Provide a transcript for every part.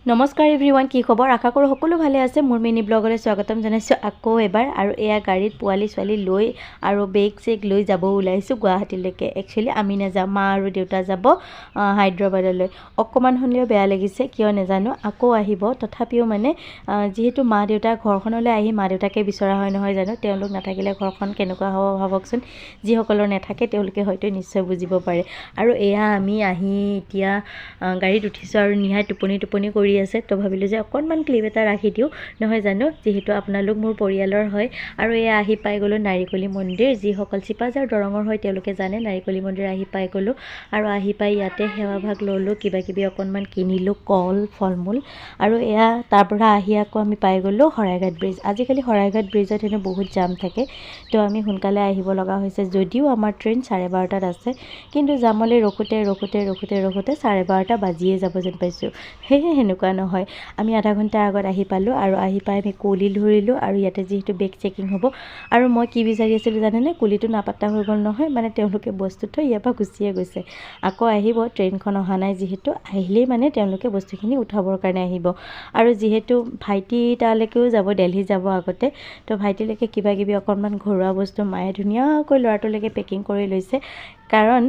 নমস্কাৰ এভৰিৱান, কি খবৰ? আশা কৰোঁ সকলো ভালে আছে। মোৰ মিনি ব্লগলৈ স্বাগতম জনাইছোঁ আকৌ এবাৰ। আৰু এয়া গাড়ীত পোৱালি ছোৱালী লৈ আৰু বেগ চেগ লৈ যাব ওলাইছোঁ গুৱাহাটীলৈকে। একচুৱেলি আমি নাযাওঁ, মা আৰু দেউতা যাব হায়দৰাবাদলৈ। অকণমান হ'লেও বেয়া লাগিছে, কিয় নাজানো। আকৌ আহিব, তথাপিও মানে যিহেতু মা দেউতা ঘৰখনলৈ আহি মা দেউতাকে বিচৰা হয় নহয় জানো। তেওঁলোক নাথাকিলে ঘৰখন কেনেকুৱা হ'ব ভাবকচোন। যিসকলৰ নাথাকে তেওঁলোকে হয়তো নিশ্চয় বুজিব পাৰে। আৰু এয়া আমি আহি এতিয়া গাড়ীত উঠিছোঁ আৰু নিহাই টোপনি কৰি আছে। তো ভাবিলোঁ যে অকণমান ক্লিপ এটা ৰাখি দিওঁ নহয় জানো, যিহেতু আপোনালোক মোৰ পৰিয়ালৰ হয়। আৰু এয়া আহি পাই গ'লোঁ নাৰিকলী মন্দিৰ। যিসকল চিপাঝাৰ দৰঙৰ হয় তেওঁলোকে জানে নাৰিকলী মন্দিৰ আহি পাই গ'লোঁ। আৰু আহি পাই ইয়াতে সেৱাভাগ ল'লোঁ, কিবাকিবি অকণমান কিনিলোঁ, কল ফল মূল। আৰু এয়া তাৰ পৰা আহি আকৌ আমি পাই গ'লোঁ শৰাইঘাট ব্ৰিজ। আজিকালি শৰাইঘাট ব্ৰিজত হেনো বহুত জাম থাকে, তো আমি সোনকালে আহিব লগা হৈছে। যদিও আমাৰ ট্ৰেইন 12:30টাত আছে, কিন্তু জামলৈ ৰখোতে 12:30 বাজিয়ে যাব যেন পাইছোঁ। সেয়ে সেনেকুৱা নহয়, আমি আধা ঘণ্টাৰ আগত আহি পালোঁ। আৰু আহি পাই আমি কুলি ধৰিলোঁ। আৰু ইয়াতে যিহেতু বেগ চেকিং হ'ব, আৰু মই কি বিচাৰি আছিলোঁ জানেনে, কুলিটো নাপাত্তা হৈ গ'ল নহয়। মানে তেওঁলোকে বস্তু থৈ ইয়াৰ পৰা গুচিয়ে গৈছে। আকৌ আহিব, ট্ৰেইনখন অহা নাই যিহেতু। আহিলেই মানে তেওঁলোকে বস্তুখিনি উঠাবৰ কাৰণে আহিব। আৰু যিহেতু ভাইটি তালৈকেও যাব, দিল্লী যাব আগতে, তো ভাইটিলৈকে কিবাকিবি অকণমান ঘৰুৱা বস্তু মায়ে ধুনীয়াকৈ ল'ৰাটোলৈকে পেকিং কৰি লৈছে। কাৰণ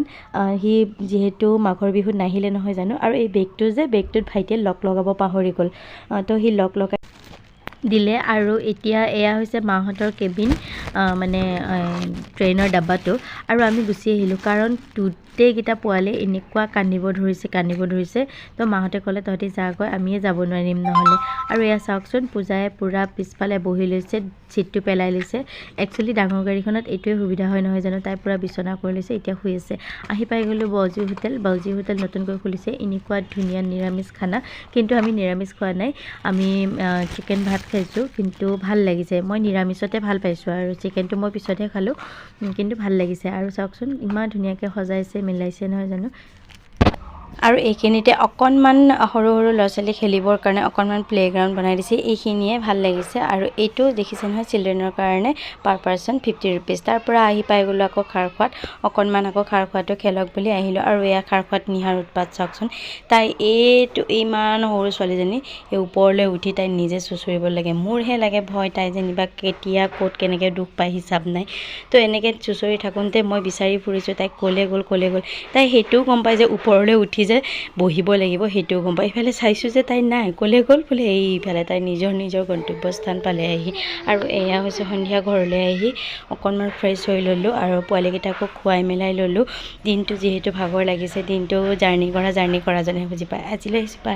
সি যিহেতু মাঘৰ বিহুত নাহিলে নহয় জানো। আৰু এই বেগটোত ভাইটিয়ে লক লগাব পাহৰি গ'ল, তো সি লক লগাই দিলে। আৰু এতিয়া এয়া হৈছে মাহঁতৰ কেবিন, মানে ট্ৰেইনৰ ডাব্বাটো। আৰু আমি গুচি আহিলোঁ, কাৰণ গোটেইকেইটা পোৱালি এনেকুৱা কান্দিব ধৰিছে। তো মাহঁতে ক'লে তহঁতি যাগৈ, আমিয়ে যাব নোৱাৰিম নহ'লে। আৰু এয়া চাওকচোন, পূজাই পূৰা পিছফালে বহি লৈছে, ছিটটো পেলাই লৈছে। একচুৱেলি ডাঙৰ গাড়ীখনত এইটোৱে সুবিধা হয় নহয় জানো। তাই পূৰা বিচনা কৰি লৈছে, এতিয়া শুই আছে। আহি পাই গ'লোঁ বাউজী হোটেল নতুনকৈ খুলিছে। এনেকুৱা ধুনীয়া নিৰামিষ খানা, কিন্তু আমি নিৰামিষ খোৱা নাই, আমি চিকেন ভাত খাইছোঁ। কিন্তু ভাল লাগিছে, মই নিৰামিষতে ভাল পাইছোঁ। আৰু চিকেনটো মই পিছতহে খালোঁ, কিন্তু ভাল লাগিছে। আৰু চাওকচোন ইমান ধুনীয়াকৈ সজাইছে মিলাইছে নহয় জানো। আৰু এইখিনিতে অকণমান সৰু ল'ৰা ছোৱালী খেলিবৰ কাৰণে অকণমান প্লেগ্ৰাউণ্ড বনাই দিছে, এইখিনিয়ে ভাল লাগিছে। আৰু এইটো দেখিছে নহয়, চিলড্ৰেনৰ কাৰণে পাৰ পাৰ্চন 50 ৰুপিজ। তাৰ পৰা আহি পাই গ'লোঁ আকৌ খাৰখোৱাত, অকণমান আকৌ খাৰখোৱাটো খেলক বুলি আহিলোঁ। আৰু এয়া খাৰখোৱাত নিহাৰ উৎপাত চাওকচোন। তাই এইটো ইমান সৰু ছোৱালীজনী, এই ওপৰলৈ উঠি তাই নিজে চুঁচৰিব লাগে। মোৰহে লাগে ভয়, তাই যেনিবা কেতিয়া ক'ত কেনেকৈ দুখ পায় হিচাপ নাই। তো এনেকৈ চুঁচৰি থাকোঁতে মই বিচাৰি ফুৰিছোঁ তাইক, ক'লে গ'ল। তাই সেইটোও গম পায় যে ওপৰলৈ উঠি যে বহিব লাগিব, সেইটোও গম পায়। ইফালে চাইছোঁ যে তাই নাই, ক'লে গ'ল বোলে এইফালে তাই নিজৰ গন্তব্যস্থান পালে আহি। আৰু এয়া হৈছে সন্ধিয়া ঘৰলৈ আহি অকণমান ফ্ৰেছ হৈ ল'লোঁ, আৰু পোৱালীকেইটাকো খুৱাই মেলাই ল'লোঁ। দিনটো যিহেতু ভাগৰ লাগিছে, দিনটো জাৰ্ণি কৰা যেনে বুজি পায়। আজিলৈ আহিছোঁ, বাই।